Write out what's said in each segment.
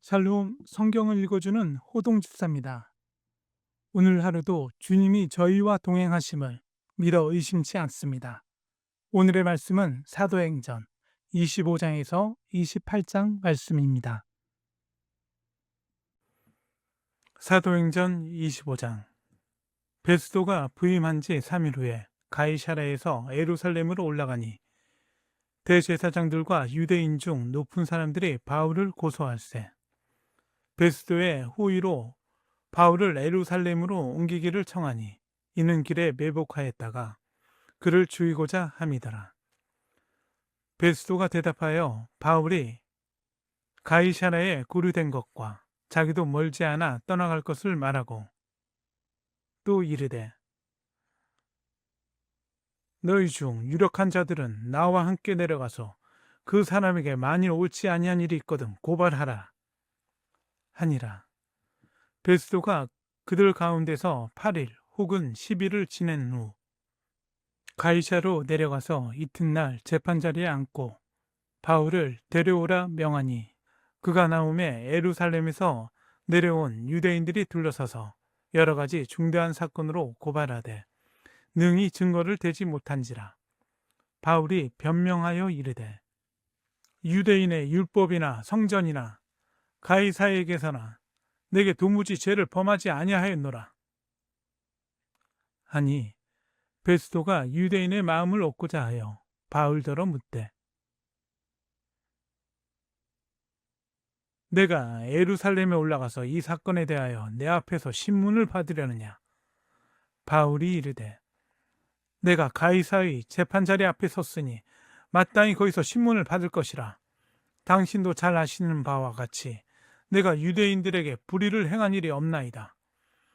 샬롬 성경을 읽어주는 호동 집사입니다. 오늘 하루도 주님이 저희와 동행하심을 믿어 의심치 않습니다. 오늘의 말씀은 사도행전 25장에서 28장 말씀입니다. 사도행전 25장. 베스도가 부임한 지 3일 후에 가이사랴에서 예루살렘으로 올라가니 대제사장들과 유대인 중 높은 사람들이 바울을 고소할세. 베스도의 호의로 바울을 예루살렘으로 옮기기를 청하니 이는 길에 매복하였다가 그를 죽이고자 함이더라. 베스도가 대답하여 바울이 가이사랴에 구류된 것과 자기도 멀지 않아 떠나갈 것을 말하고 또 이르되 너희 중 유력한 자들은 나와 함께 내려가서 그 사람에게 만일 옳지 아니한 일이 있거든 고발하라 하니라. 베스도가 그들 가운데서 8일 혹은 10일을 지낸 후 가이사로 내려가서 이튿날 재판자리에 앉고 바울을 데려오라 명하니 그가 나오매 예루살렘에서 내려온 유대인들이 둘러서서 여러 가지 중대한 사건으로 고발하되 능히 증거를 대지 못한지라. 바울이 변명하여 이르되 유대인의 율법이나 성전이나 가이사에게서나 내게 도무지 죄를 범하지 아니하였노라 하니 베스도가 유대인의 마음을 얻고자 하여 바울더러 묻되 내가 예루살렘에 올라가서 이 사건에 대하여 내 앞에서 신문을 받으려느냐. 바울이 이르되 내가 가이사의 재판자리 앞에 섰으니 마땅히 거기서 신문을 받을 것이라. 당신도 잘 아시는 바와 같이 내가 유대인들에게 불의를 행한 일이 없나이다.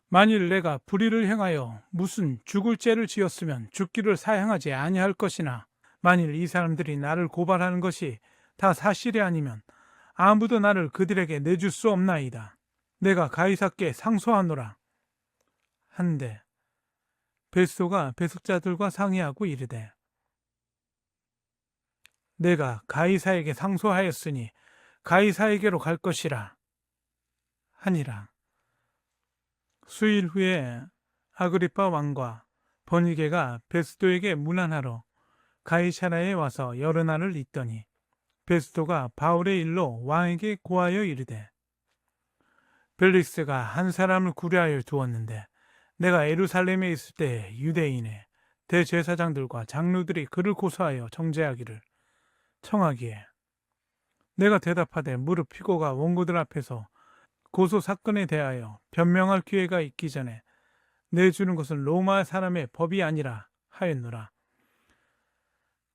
만일 내가 불의를 행하여 무슨 죽을 죄를 지었으면 죽기를 사양하지 아니할 것이나 만일 이 사람들이 나를 고발하는 것이 다 사실이 아니면 아무도 나를 그들에게 내줄 수 없나이다. 내가 가이사께 상소하노라 한데 베스도가 배석자들과 상의하고 이르되 내가 가이사에게 상소하였으니 가이사에게로 갈 것이라 하니라. 수일 후에 아그리파 왕과 버니게가 베스도에게 문안하러 가이사랴에 와서 여러 날을 있더니 베스도가 바울의 일로 왕에게 고하여 이르되 벨릭스가 한 사람을 구려하여 두었는데 내가 예루살렘에 있을 때 유대인의 대제사장들과 장로들이 그를 고소하여 정죄하기를 청하기에 내가 대답하되 무릎 피고가 원고들 앞에서 고소 사건에 대하여 변명할 기회가 있기 전에 내주는 것은 로마 사람의 법이 아니라 하였노라.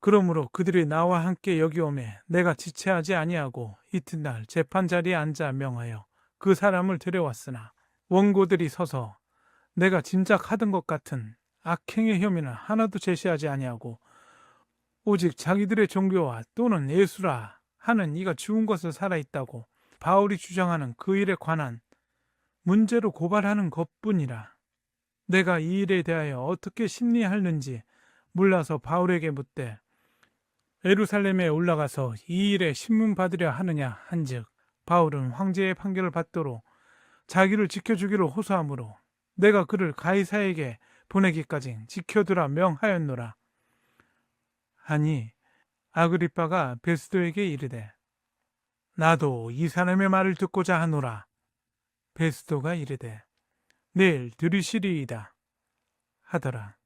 그러므로 그들이 나와 함께 여기 오매 내가 지체하지 아니하고 이튿날 재판자리에 앉아 명하여 그 사람을 데려왔으나 원고들이 서서 내가 짐작하던 것 같은 악행의 혐의는 하나도 제시하지 아니하고 오직 자기들의 종교와 또는 예수라 하는 이가 죽은 것을 살아있다고 바울이 주장하는 그 일에 관한 문제로 고발하는 것뿐이라. 내가 이 일에 대하여 어떻게 심리하는지 몰라서 바울에게 묻되 예루살렘에 올라가서 이 일에 신문 받으려 하느냐 한즉 바울은 황제의 판결을 받도록 자기를 지켜주기를 호소하므로 내가 그를 가이사에게 보내기까지 지켜두라 명하였노라 하니 아그리빠가 베스도에게 이르되 나도 이 사람의 말을 듣고자 하노라. 베스도가 이르되 내일 들으시리이다 하더라.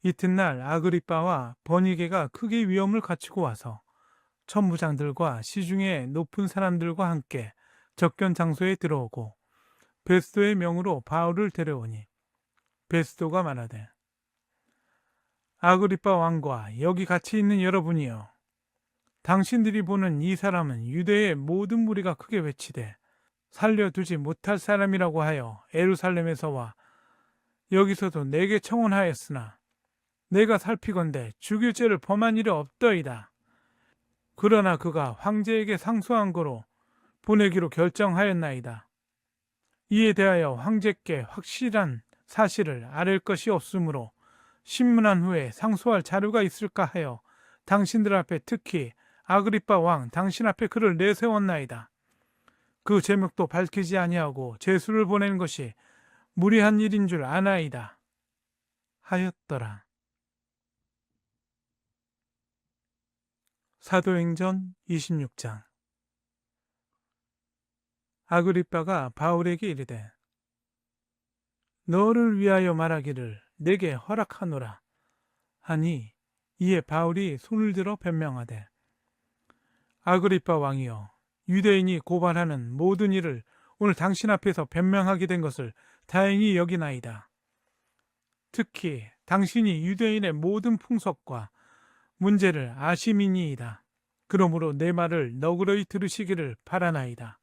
이튿날 아그리빠와 버니게가 크게 위험을 갖추고 와서 천부장들과 시중의 높은 사람들과 함께 접견 장소에 들어오고 베스도의 명으로 바울을 데려오니 베스도가 말하되 아그리빠 왕과 여기 같이 있는 여러분이여 당신들이 보는 이 사람은 유대의 모든 무리가 크게 외치되 살려두지 못할 사람이라고 하여 예루살렘에서와 여기서도 내게 청혼하였으나 내가 살피건대 죽일 죄를 범한 일이 없더이다. 그러나 그가 황제에게 상소한 거로 보내기로 결정하였나이다. 이에 대하여 황제께 확실한 사실을 아랠 것이 없으므로 신문한 후에 상소할 자료가 있을까 하여 당신들 앞에 특히 아그리빠 왕 당신 앞에 그를 내세웠나이다. 그 제목도 밝히지 아니하고 제수를 보내는 것이 무리한 일인 줄 아나이다 하였더라. 사도행전 26장. 아그리빠가 바울에게 이르되 너를 위하여 말하기를 내게 허락하노라 하니, 이에 바울이 손을 들어 변명하되 아그리빠 왕이여, 유대인이 고발하는 모든 일을 오늘 당신 앞에서 변명하게 된 것을 다행히 여기나이다. 특히 당신이 유대인의 모든 풍속과 문제를 아심이니이다. 그러므로 내 말을 너그러이 들으시기를 바라나이다.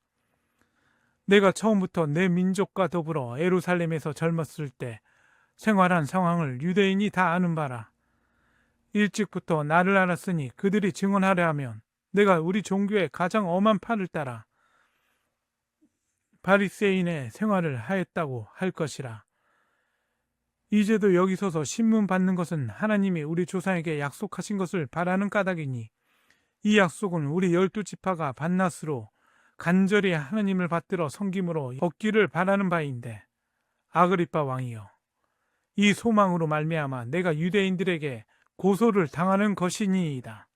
내가 처음부터 내 민족과 더불어 예루살렘에서 젊었을 때 생활한 상황을 유대인이 다 아는 바라. 일찍부터 나를 알았으니 그들이 증언하려 하면 내가 우리 종교의 가장 엄한 판을 따라 바리새인의 생활을 하였다고 할 것이라. 이제도 여기 서서 신문 받는 것은 하나님이 우리 조상에게 약속하신 것을 바라는 까닭이니, 이 약속은 우리 12지파가 밤낮으로 간절히 하나님을 받들어 섬김으로 얻기를 바라는 바인데, 아그리빠 왕이여, 이 소망으로 말미암아 내가 유대인들에게 고소를 당하는 것이니이다.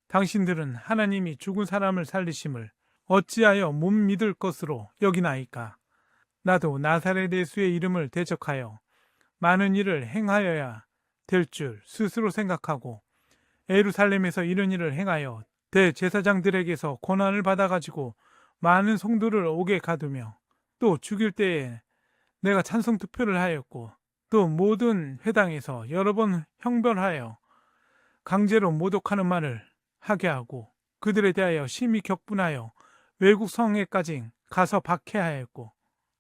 당신들은 하나님이 죽은 사람을 살리심을 어찌하여 못 믿을 것으로 여기나이까? 나도 나사렛 예수의 이름을 대적하여 많은 일을 행하여야 될 줄 스스로 생각하고 예루살렘에서 이런 일을 행하여 대제사장들에게서 고난을 받아가지고 많은 성도를 옥에 가두며 또 죽일 때에 내가 찬성 투표를 하였고, 또 모든 회당에서 여러 번 형벌하여 강제로 모독하는 말을 하게 하고, 그들에 대하여 심히 격분하여 외국 성에까지 가서 박해하였고,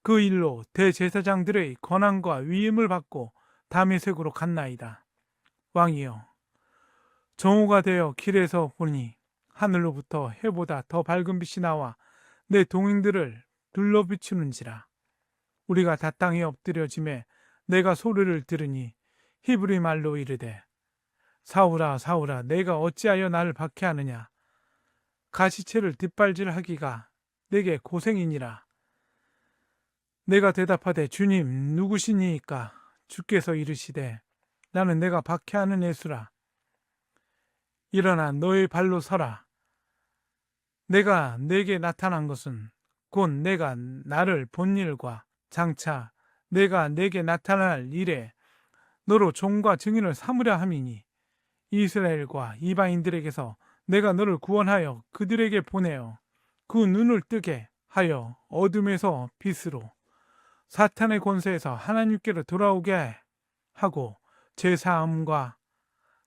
그 일로 대제사장들의 권한과 위임을 받고 다메섹으로 갔나이다. 왕이여, 정오가 되어 길에서 보니 하늘로부터 해보다 더 밝은 빛이 나와 내 동행들을 둘러비추는지라. 우리가 다 땅에 엎드려짐에 내가 소리를 들으니 히브리 말로 이르되 사울아 사울아, 내가 어찌하여 나를 박해하느냐? 가시체를 뒷발질하기가 내게 고생이니라. 내가 대답하되 주님 누구시니이까? 주께서 이르시되 나는 내가 박해하는 예수라. 일어나 너의 발로 서라. 내가 내게 나타난 것은 곧 내가 나를 본 일과 장차 내가 내게 나타날 일에 너로 종과 증인을 삼으려 함이니, 이스라엘과 이방인들에게서 내가 너를 구원하여 그들에게 보내어 그 눈을 뜨게 하여 어둠에서 빛으로, 사탄의 권세에서 하나님께로 돌아오게 하고 제사함과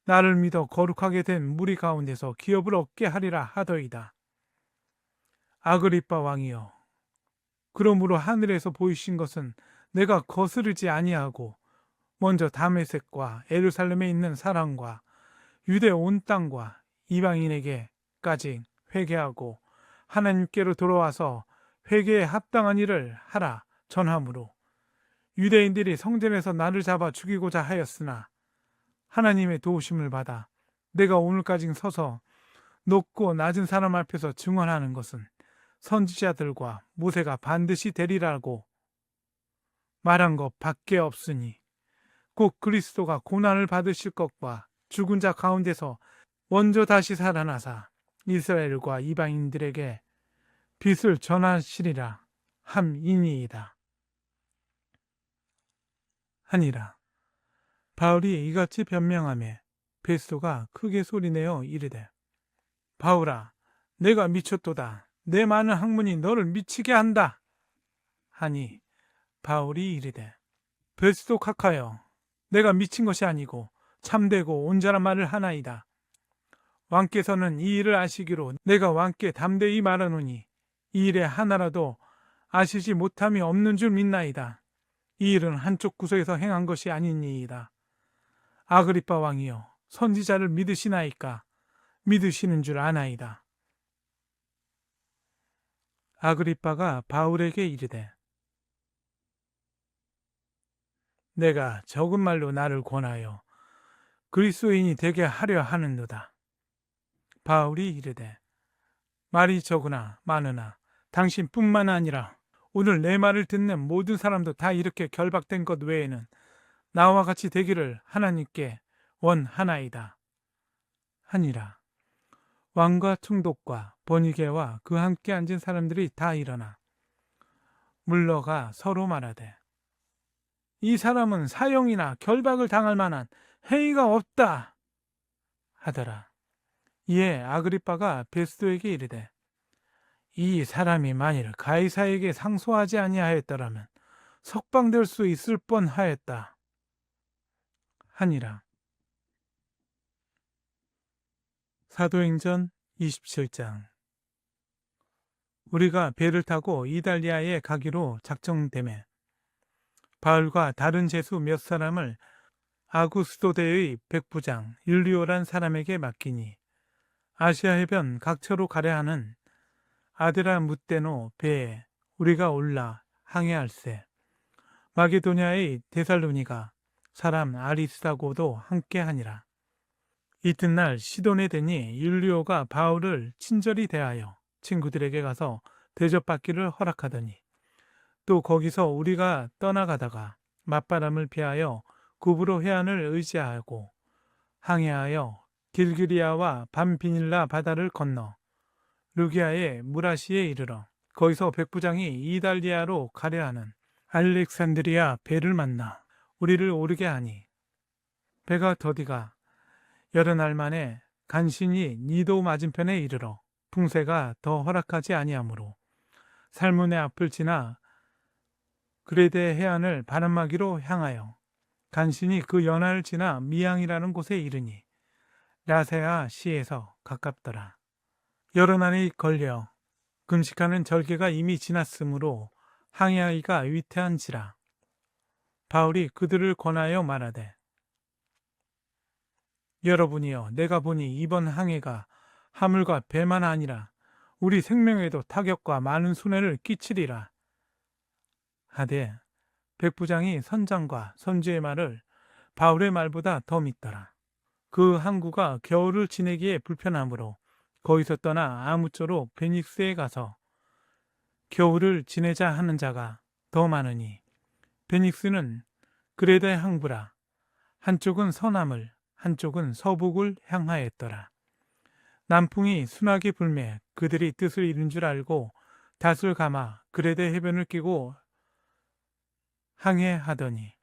나를 믿어 거룩하게 된 무리 가운데서 기업을 얻게 하리라 하더이다. 아그리빠 왕이여, 그러므로 하늘에서 보이신 것은 내가 거스르지 아니하고 먼저 다메섹과 예루살렘에 있는 사람과 유대 온 땅과 이방인에게까지 회개하고 하나님께로 돌아와서 회개에 합당한 일을 하라 전함으로, 유대인들이 성전에서 나를 잡아 죽이고자 하였으나 하나님의 도우심을 받아 내가 오늘까지 서서 높고 낮은 사람 앞에서 증언하는 것은 선지자들과 모세가 반드시 되리라고 말한 것 밖에 없으니, 곧 그리스도가 고난을 받으실 것과 죽은 자 가운데서 먼저 다시 살아나사 이스라엘과 이방인들에게 빛을 전하시리라 함이니이다 하니라. 바울이 이같이 변명하며 베스도가 크게 소리내어 이르되 바울아, 내가 미쳤도다. 내 많은 학문이 너를 미치게 한다 하니, 바울이 이르되 베스도 각하여, 내가 미친 것이 아니고 참되고 온전한 말을 하나이다. 왕께서는 이 일을 아시기로 내가 왕께 담대히 말하노니 이 일에 하나라도 아시지 못함이 없는 줄 믿나이다. 이 일은 한쪽 구석에서 행한 것이 아니니이다. 아그리빠 왕이여, 선지자를 믿으시나이까? 믿으시는 줄 아나이다. 아그리빠가 바울에게 이르되 내가 적은 말로 나를 권하여 그리스도인이 되게 하려 하는도다. 바울이 이르되 말이 적으나 많으나 당신뿐만 아니라 오늘 내 말을 듣는 모든 사람도 다 이렇게 결박된 것 외에는 나와 같이 되기를 하나님께 원하나이다. 하니라. 왕과 총독과 번이게와 그 함께 앉은 사람들이 다 일어나 물러가 서로 말하되 이 사람은 사형이나 결박을 당할 만한 행위가 없다 하더라. 이에 아그리빠가 베스도에게 이르되 이 사람이 만일 가이사에게 상소하지 아니하였더라면 석방될 수 있을 뻔하였다 하니라. 사도행전 27장. 우리가 배를 타고 이달리아에 가기로 작정되매 바울과 다른 제수 몇 사람을 아구스도대의 백부장 율리오란 사람에게 맡기니 아시아 해변 각처로 가려 하는 아데라 무떼노 배에 우리가 올라 항해할세. 마게도냐의 데살로니가 사람 아리스다고도 함께하니라. 이튿날 시돈에 되니 율리오가 바울을 친절히 대하여 친구들에게 가서 대접받기를 허락하더니 또 거기서 우리가 떠나가다가 맞바람을 피하여 구브로 해안을 의지하고 항해하여 길기리아와 밤비닐라 바다를 건너 루기아의 무라시에 이르러 거기서 백부장이 이달리아로 가려 하는 알렉산드리아 배를 만나 우리를 오르게 하니 배가 더디가 여러 날 만에 간신히 니도 맞은편에 이르러 풍세가 더 허락하지 아니하므로 살문의 앞을 지나 그레데 해안을 바람막이로 향하여 간신히 그 연안을 지나 미양이라는 곳에 이르니 라세아 시에서 가깝더라. 여러 날이 걸려 금식하는 절개가 이미 지났으므로 항해하기가 위태한지라. 바울이 그들을 권하여 말하되 여러분이여 내가 보니 이번 항해가 하물과 배만 아니라 우리 생명에도 타격과 많은 손해를 끼치리라 하되 백부장이 선장과 선주의 말을 바울의 말보다 더 믿더라. 그 항구가 겨울을 지내기에 불편하므로 거기서 떠나 아무쪼록 베닉스에 가서 겨울을 지내자 하는 자가 더 많으니 베닉스는 그레데 항구라. 한쪽은 서남을 한쪽은 서북을 향하였더라. 남풍이 순하게 불매 그들이 뜻을 이룬 줄 알고 닷을 감아 그레데 해변을 끼고 항해하더니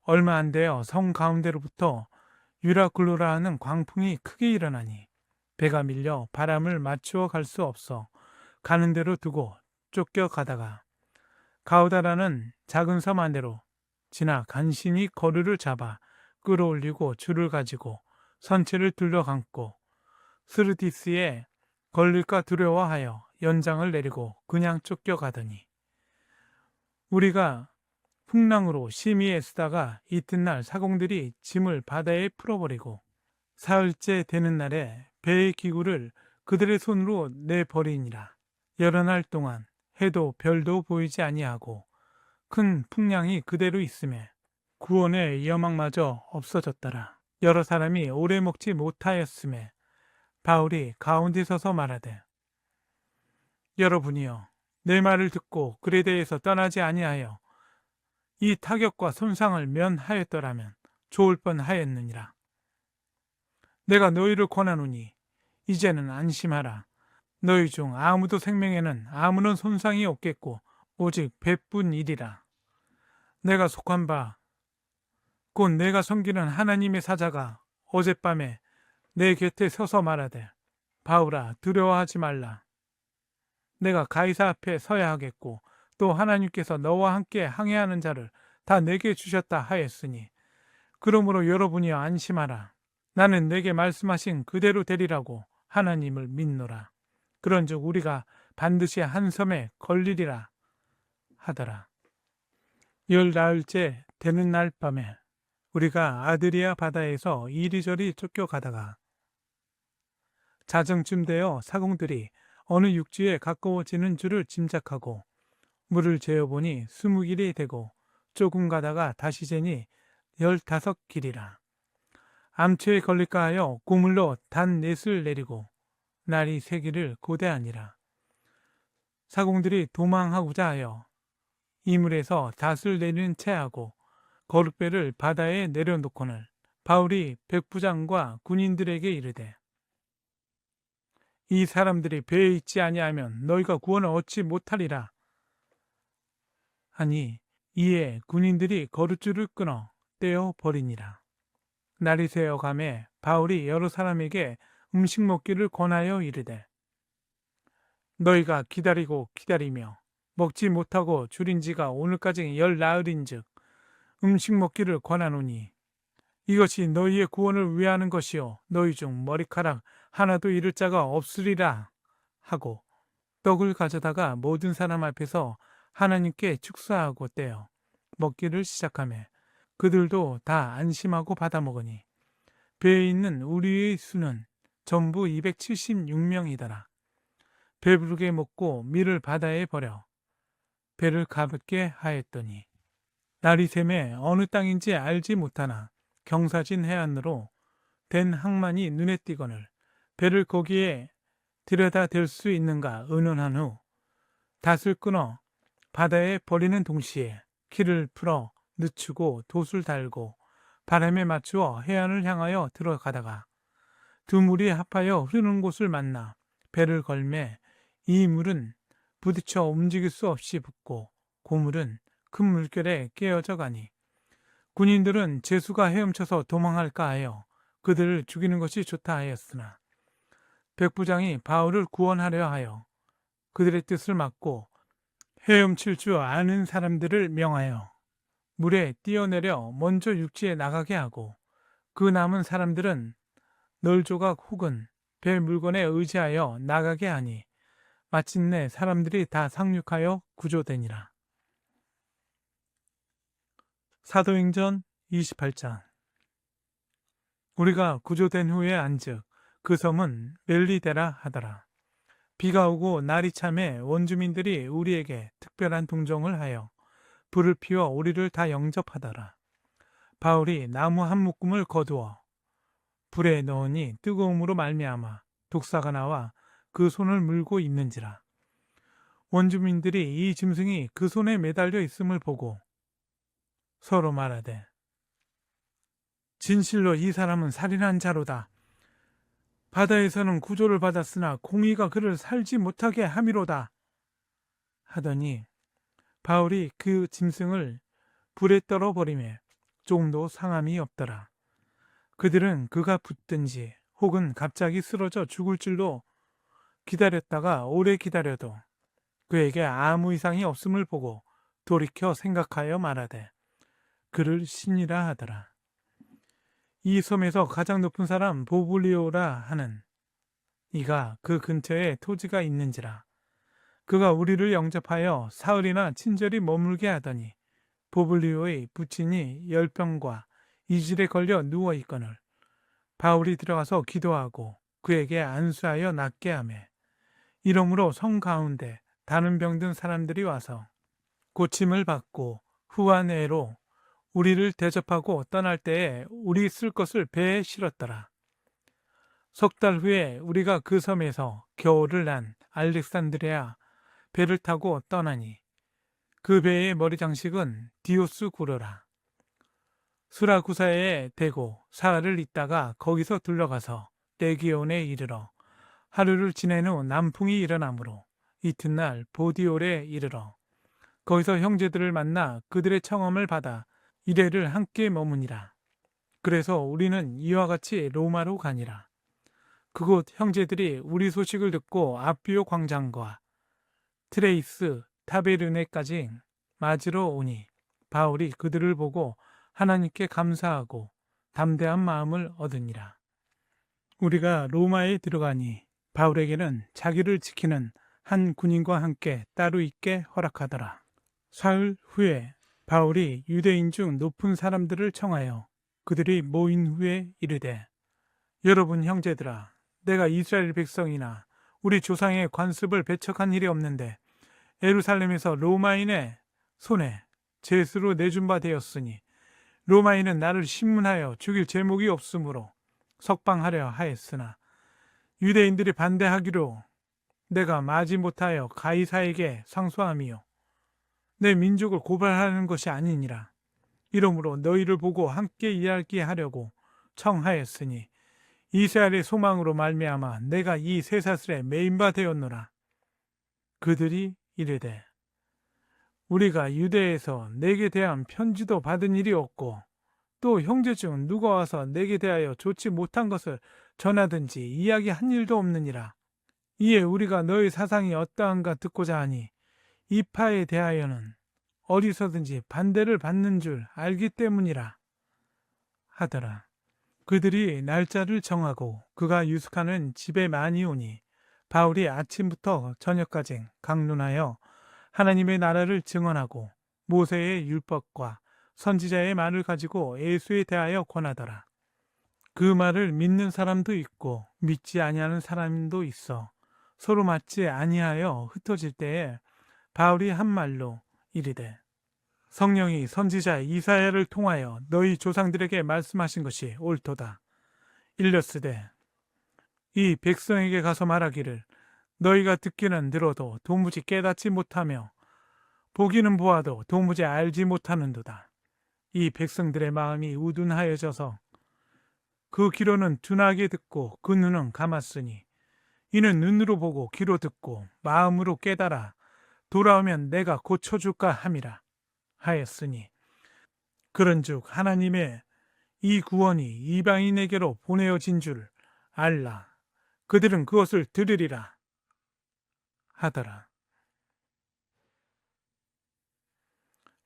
얼마 안 되어 성 가운데로부터 유라굴로라 하는 광풍이 크게 일어나니 배가 밀려 바람을 맞추어 갈 수 없어 가는 대로 두고 쫓겨가다가 가우다라는 작은 섬 안대로 지나 간신히 거르를 잡아 끌어올리고 줄을 가지고 선체를 둘러감고 스르디스에 걸릴까 두려워하여 연장을 내리고 그냥 쫓겨가더니 우리가 풍랑으로 심히 애쓰다가 이튿날 사공들이 짐을 바다에 풀어버리고 사흘째 되는 날에 배의 기구를 그들의 손으로 내버리니라. 여러 날 동안 해도 별도 보이지 아니하고 큰 풍량이 그대로 있음에 구원의 여망마저 없어졌더라. 여러 사람이 오래 먹지 못하였음에 바울이 가운데 서서 말하되 여러분이여 내 말을 듣고 그레데에서 떠나지 아니하여 이 타격과 손상을 면하였더라면 좋을 뻔하였느니라. 내가 너희를 권하노니 이제는 안심하라. 너희 중 아무도 생명에는 아무런 손상이 없겠고 오직 배뿐이리라. 내가 속한 바 곧 내가 섬기는 하나님의 사자가 어젯밤에 내 곁에 서서 말하되 바울아 두려워하지 말라. 내가 가이사 앞에 서야 하겠고 또 하나님께서 너와 함께 항해하는 자를 다 내게 주셨다 하였으니 그러므로 여러분이여 안심하라. 나는 내게 말씀하신 그대로 되리라고 하나님을 믿노라. 그런즉 우리가 반드시 한 섬에 걸리리라 하더라. 열 나흘째 되는 날 밤에 우리가 아드리아 바다에서 이리저리 쫓겨가다가 자정쯤 되어 사공들이 어느 육지에 가까워지는 줄을 짐작하고 물을 재어보니 20길이 되고 조금 가다가 다시 재니 15길이라. 암초에 걸릴까 하여 고물로 단 넷을 내리고 날이 새기를 고대하니라. 사공들이 도망하고자 하여 이물에서 닷을 내리는 채하고 거룩배를 바다에 내려놓고는 바울이 백부장과 군인들에게 이르되 이 사람들이 배에 있지 아니하면 너희가 구원을 얻지 못하리라 하니 이에 군인들이 거룻줄을 끊어 떼어 버리니라. 날이 새어 가매 바울이 여러 사람에게 음식 먹기를 권하여 이르되 너희가 기다리고 기다리며 먹지 못하고 줄인 지가 오늘까지 열 나흘인즉 음식 먹기를 권하노니 이것이 너희의 구원을 위하는 것이요 너희 중 머리카락 하나도 잃을 자가 없으리라 하고 떡을 가져다가 모든 사람 앞에서 하나님께 축사하고 떼어 먹기를 시작하며 그들도 다 안심하고 받아 먹으니 배에 있는 우리의 수는 전부 276명이더라. 배부르게 먹고 밀을 바다에 버려 배를 가볍게 하였더니 날이 새매 어느 땅인지 알지 못하나 경사진 해안으로 된 항만이 눈에 띄거늘 배를 거기에 들여다 댈 수 있는가 의논한 후 닷을 끊어 바다에 버리는 동시에 키를 풀어 늦추고 돛을 달고 바람에 맞추어 해안을 향하여 들어가다가 두 물이 합하여 흐르는 곳을 만나 배를 걸매 이 물은 부딪혀 움직일 수 없이 붙고 고물은 큰 물결에 깨어져 가니 군인들은 제수가 헤엄쳐서 도망할까 하여 그들을 죽이는 것이 좋다 하였으나 백부장이 바울을 구원하려 하여 그들의 뜻을 막고 헤엄칠 줄 아는 사람들을 명하여 물에 뛰어내려 먼저 육지에 나가게 하고 그 남은 사람들은 널조각 혹은 배 물건에 의지하여 나가게 하니 마침내 사람들이 다 상륙하여 구조되니라. 사도행전 28장. 우리가 구조된 후에 안즉 그 섬은 멜리데라 하더라. 비가 오고 날이 참에 원주민들이 우리에게 특별한 동정을 하여 불을 피워 우리를 다 영접하더라. 바울이 나무 한 묶음을 거두어 불에 넣으니 뜨거움으로 말미암아 독사가 나와 그 손을 물고 있는지라. 원주민들이 이 짐승이 그 손에 매달려 있음을 보고 서로 말하되 진실로 이 사람은 살인한 자로다. 바다에서는 구조를 받았으나 공의가 그를 살지 못하게 함이로다 하더니 바울이 그 짐승을 불에 떨어버리매 조금도 상함이 없더라. 그들은 그가 붙든지 혹은 갑자기 쓰러져 죽을 줄로 기다렸다가 오래 기다려도 그에게 아무 이상이 없음을 보고 돌이켜 생각하여 말하되 그를 신이라 하더라. 이 섬에서 가장 높은 사람 보블리오라 하는 이가 그 근처에 토지가 있는지라. 그가 우리를 영접하여 사흘이나 친절히 머물게 하더니 보블리오의 부친이 열병과 이질에 걸려 누워 있거늘 바울이 들어가서 기도하고 그에게 안수하여 낫게 하매 이러므로 성 가운데 다른 병든 사람들이 와서 고침을 받고 후한 애로 우리를 대접하고 떠날 때에 우리 쓸 것을 배에 실었더라. 석 달 후에 우리가 그 섬에서 겨울을 난 알렉산드레아 배를 타고 떠나니 그 배의 머리 장식은 디오스 구로라. 수라구사에 대고 사흘을 있다가 거기서 들러가서 레기온에 이르러 하루를 지낸 후 남풍이 일어나므로 이튿날 보디올에 이르러 거기서 형제들을 만나 그들의 청험을 받아 이래를 함께 머무니라. 그래서 우리는 이와 같이 로마로 가니라. 그곳 형제들이 우리 소식을 듣고 아비오 광장과 트레이스 타베르네까지 맞으러 오니 바울이 그들을 보고 하나님께 감사하고 담대한 마음을 얻으니라. 우리가 로마에 들어가니 바울에게는 자기를 지키는 한 군인과 함께 따로 있게 허락하더라. 사흘 후에 바울이 유대인 중 높은 사람들을 청하여 그들이 모인 후에 이르되 여러분 형제들아 내가 이스라엘 백성이나 우리 조상의 관습을 배척한 일이 없는데 예루살렘에서 로마인의 손에 제수로 내준 바 되었으니 로마인은 나를 신문하여 죽일 제목이 없으므로 석방하려 하였으나 유대인들이 반대하기로 내가 마지못하여 가이사에게 상소함이요 내 민족을 고발하는 것이 아니니라. 이러므로 너희를 보고 함께 이야기하게 하려고 청하였으니 이스라엘의 소망으로 말미암아 내가 이 쇠사슬에 매인바 되었노라. 그들이 이르되 우리가 유대에서 내게 대한 편지도 받은 일이 없고 또 형제 중 누가 와서 내게 대하여 좋지 못한 것을 전하든지 이야기한 일도 없느니라. 이에 우리가 너희 사상이 어떠한가 듣고자 하니 이 파에 대하여는 어디서든지 반대를 받는 줄 알기 때문이라 하더라. 그들이 날짜를 정하고 그가 유숙하는 집에 많이 오니 바울이 아침부터 저녁까지 강론하여 하나님의 나라를 증언하고 모세의 율법과 선지자의 말을 가지고 예수에 대하여 권하더라. 그 말을 믿는 사람도 있고 믿지 아니하는 사람도 있어 서로 맞지 아니하여 흩어질 때에 바울이 한 말로 이르되 성령이 선지자 이사야를 통하여 너희 조상들에게 말씀하신 것이 옳도다. 일렀으되 이 백성에게 가서 말하기를 너희가 듣기는 들어도 도무지 깨닫지 못하며 보기는 보아도 도무지 알지 못하는도다. 이 백성들의 마음이 우둔하여져서 그 귀로는 둔하게 듣고 그 눈은 감았으니 이는 눈으로 보고 귀로 듣고 마음으로 깨달아 돌아오면 내가 고쳐줄까 함이라 하였으니 그런즉 하나님의 이 구원이 이방인에게로 보내어진 줄 알라. 그들은 그것을 들으리라 하더라.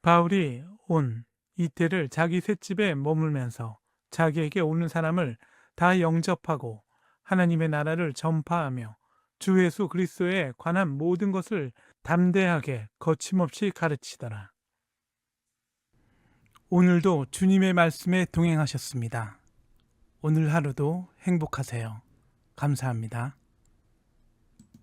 바울이 온 이태를 자기 셋집에 머물면서 자기에게 오는 사람을 다 영접하고 하나님의 나라를 전파하며 주 예수 그리스도에 관한 모든 것을 담대하게 거침없이 가르치더라. 오늘도 주님의 말씀에 동행하셨습니다. 오늘 하루도 행복하세요. 감사합니다.